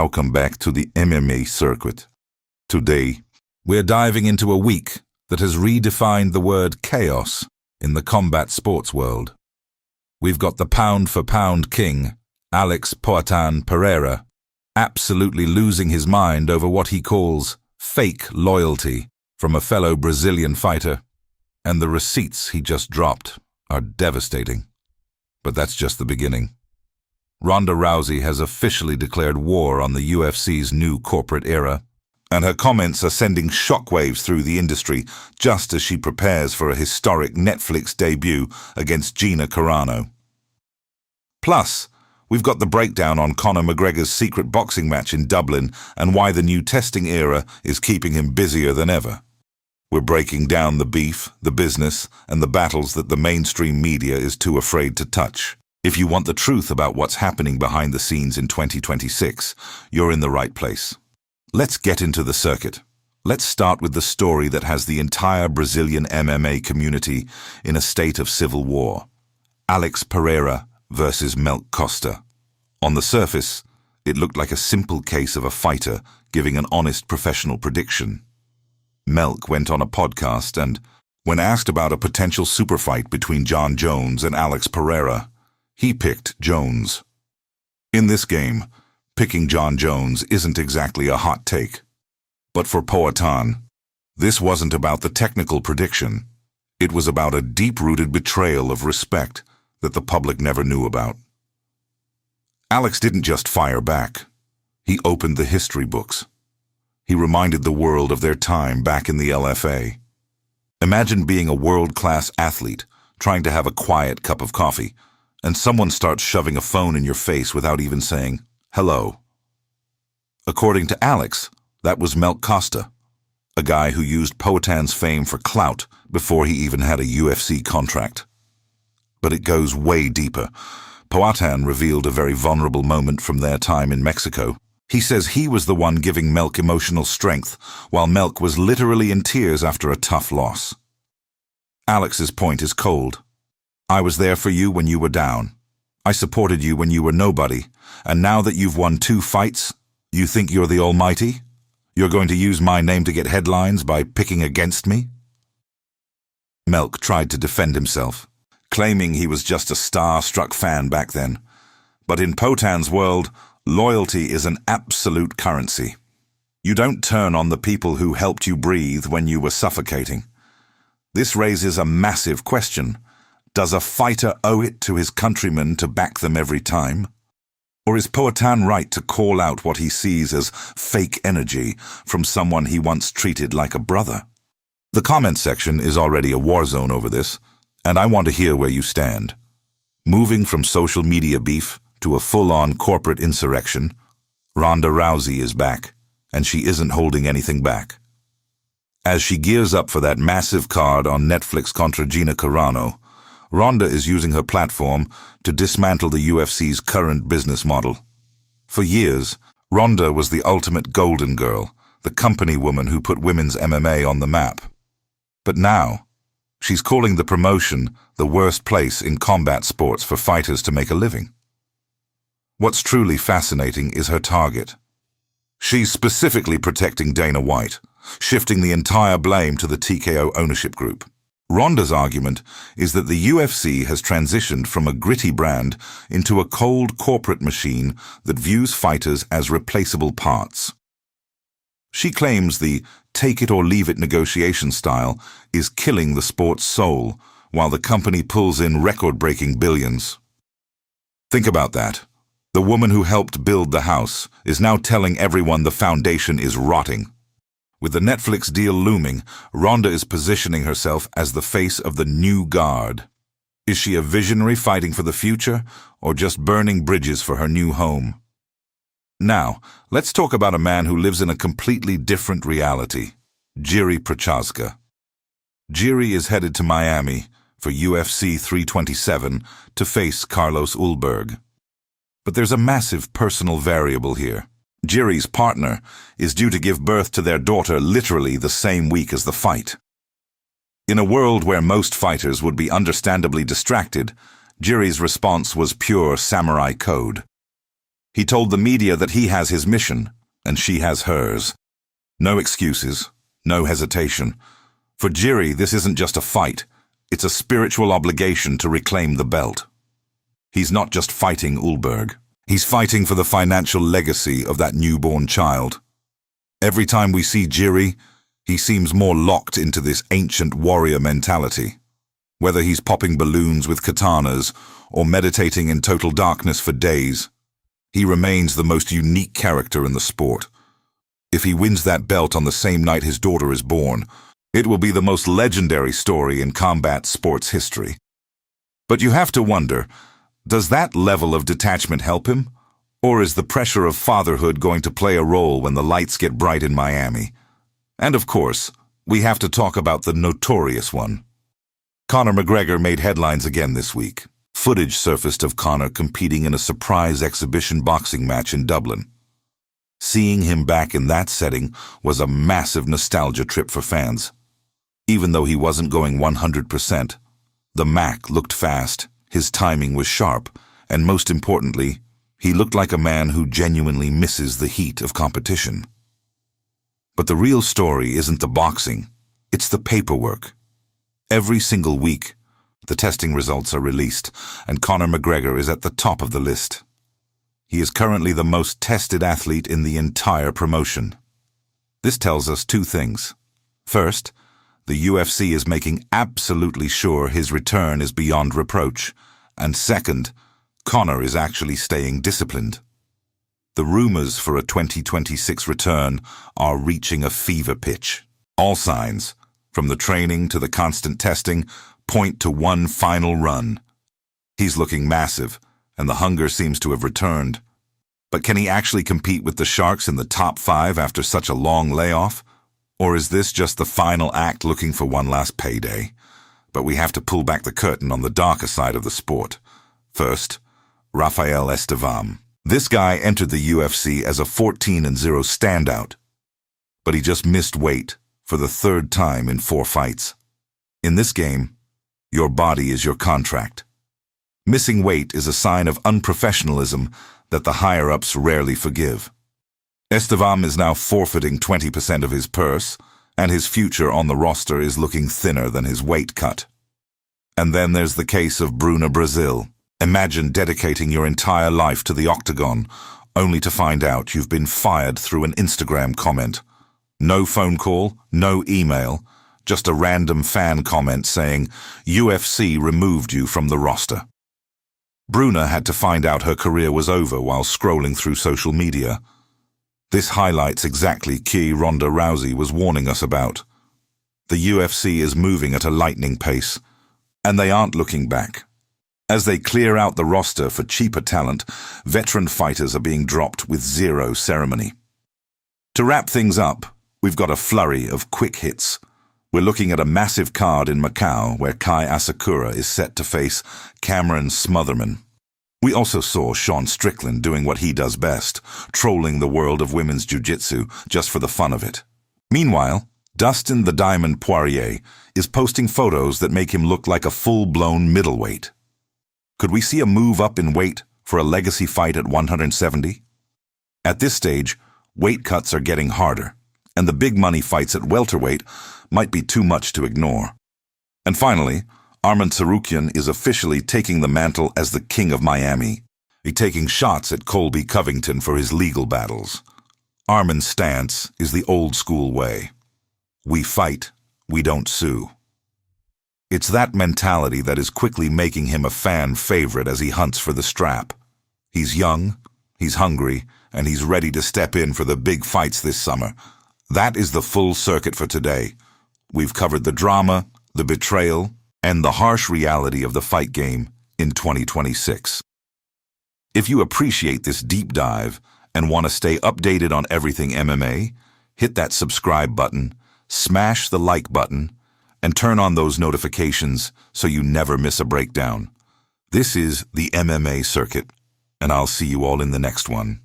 Welcome back to the MMA Circuit. Today, we're diving into a week that has redefined the word chaos in the combat sports world. We've got the pound-for-pound king, Alex Poatan Pereira, absolutely losing his mind over what he calls fake loyalty from a fellow Brazilian fighter, and the receipts he just dropped are devastating. But that's just the beginning. Ronda Rousey has officially declared war on the UFC's new corporate era, and her comments are sending shockwaves through the industry just as she prepares for a historic Netflix debut against Gina Carano. Plus, we've got the breakdown on Conor McGregor's secret boxing match in Dublin and why the new testing era is keeping him busier than ever. We're breaking down the beef, the business, and the battles that the mainstream media is too afraid to touch. If you want the truth about what's happening behind the scenes in 2026, you're in the right place. Let's get into the circuit. Let's start with the story that has the entire Brazilian MMA community in a state of civil war. Alex Pereira versus Melk Costa. On the surface, it looked like a simple case of a fighter giving an honest professional prediction. Melk went on a podcast and, when asked about a potential super fight between Jon Jones and Alex Pereira, he picked Jones. In this game, picking Jon Jones isn't exactly a hot take. But for Poatan, this wasn't about the technical prediction. It was about a deep-rooted betrayal of respect that the public never knew about. Alex didn't just fire back. He opened the history books. He reminded the world of their time back in the LFA. Imagine being a world-class athlete, trying to have a quiet cup of coffee, and someone starts shoving a phone in your face without even saying, hello. According to Alex, that was Melk Costa, a guy who used Poatan's fame for clout before he even had a UFC contract. But it goes way deeper. Poatan revealed a very vulnerable moment from their time in Mexico. He says he was the one giving Melk emotional strength, while Melk was literally in tears after a tough loss. Alex's point is cold. I was there for you when you were down. I supported you when you were nobody, and now that you've won 2 fights, you think you're the almighty? You're going to use my name to get headlines by picking against me? Melk tried to defend himself, claiming he was just a star-struck fan back then. But in Poatan's world, loyalty is an absolute currency. You don't turn on the people who helped you breathe when you were suffocating. This raises a massive question. Does a fighter owe it to his countrymen to back them every time? Or is Poatan right to call out what he sees as fake energy from someone he once treated like a brother? The comment section is already a war zone over this, and I want to hear where you stand. Moving from social media beef to a full-on corporate insurrection, Ronda Rousey is back, and she isn't holding anything back. As she gears up for that massive card on Netflix contra Gina Carano, Ronda is using her platform to dismantle the UFC's current business model. For years, Ronda was the ultimate golden girl, the company woman who put women's MMA on the map. But now, she's calling the promotion the worst place in combat sports for fighters to make a living. What's truly fascinating is her target. She's specifically protecting Dana White, shifting the entire blame to the TKO ownership group. Ronda's argument is that the UFC has transitioned from a gritty brand into a cold corporate machine that views fighters as replaceable parts. She claims the take-it-or-leave-it negotiation style is killing the sport's soul, while the company pulls in record-breaking billions. Think about that. The woman who helped build the house is now telling everyone the foundation is rotting. With the Netflix deal looming, Ronda is positioning herself as the face of the new guard. Is she a visionary fighting for the future, or just burning bridges for her new home? Now, let's talk about a man who lives in a completely different reality, Jiri Prochazka. Jiri is headed to Miami for UFC 327 to face Carlos Ulberg. But there's a massive personal variable here. Jiri's partner is due to give birth to their daughter literally the same week as the fight. In a world where most fighters would be understandably distracted, Jiri's response was pure samurai code. He told the media that he has his mission, and she has hers. No excuses, no hesitation. For Jiri, this isn't just a fight. It's a spiritual obligation to reclaim the belt. He's not just fighting Ulberg. He's fighting for the financial legacy of that newborn child. Every time we see Jiri, he seems more locked into this ancient warrior mentality. Whether he's popping balloons with katanas or meditating in total darkness for days, he remains the most unique character in the sport. If he wins that belt on the same night his daughter is born, it will be the most legendary story in combat sports history. But you have to wonder, does that level of detachment help him? Or is the pressure of fatherhood going to play a role when the lights get bright in Miami? And of course, we have to talk about the notorious one. Conor McGregor made headlines again this week. Footage surfaced of Conor competing in a surprise exhibition boxing match in Dublin. Seeing him back in that setting was a massive nostalgia trip for fans. Even though he wasn't going 100%, the Mac looked fast, his timing was sharp, and most importantly, he looked like a man who genuinely misses the heat of competition. But the real story isn't the boxing, it's the paperwork. Every single week, the testing results are released, and Conor McGregor is at the top of the list. He is currently the most tested athlete in the entire promotion. This tells us two things. First, the UFC is making absolutely sure his return is beyond reproach, and second, Conor is actually staying disciplined. The rumors for a 2026 return are reaching a fever pitch. All signs, from the training to the constant testing, point to one final run. He's looking massive, and the hunger seems to have returned. But can he actually compete with the Sharks in the top 5 after such a long layoff? Or is this just the final act looking for one last payday? But we have to pull back the curtain on the darker side of the sport. First, Rafael Estevam. This guy entered the UFC as a 14-0 standout, but he just missed weight for the third time in 4 fights. In this game, your body is your contract. Missing weight is a sign of unprofessionalism that the higher-ups rarely forgive. Estevam is now forfeiting 20% of his purse, and his future on the roster is looking thinner than his weight cut. And then there's the case of Bruna Brazil. Imagine dedicating your entire life to the octagon, only to find out you've been fired through an Instagram comment. No phone call, no email, just a random fan comment saying, UFC removed you from the roster. Bruna had to find out her career was over while scrolling through social media. This highlights exactly key Ronda Rousey was warning us about. The UFC is moving at a lightning pace, and they aren't looking back. As they clear out the roster for cheaper talent, veteran fighters are being dropped with zero ceremony. To wrap things up, we've got a flurry of quick hits. We're looking at a massive card in Macau where Kai Asakura is set to face Cameron Smotherman. We also saw Sean Strickland doing what he does best, trolling the world of women's jiu-jitsu just for the fun of it. Meanwhile, Dustin the Diamond Poirier is posting photos that make him look like a full-blown middleweight. Could we see a move up in weight for a legacy fight at 170? At this stage, weight cuts are getting harder, and the big money fights at welterweight might be too much to ignore. And finally, Arman Tsarukyan is officially taking the mantle as the King of Miami. He's taking shots at Colby Covington for his legal battles. Arman's stance is the old-school way. We fight, we don't sue. It's that mentality that is quickly making him a fan favorite as he hunts for the strap. He's young, he's hungry, and he's ready to step in for the big fights this summer. That is the full circuit for today. We've covered the drama, the betrayal, and the harsh reality of the fight game in 2026. If you appreciate this deep dive and want to stay updated on everything MMA, hit that subscribe button, smash the like button, and turn on those notifications so you never miss a breakdown. This is the MMA Circuit, and I'll see you all in the next one.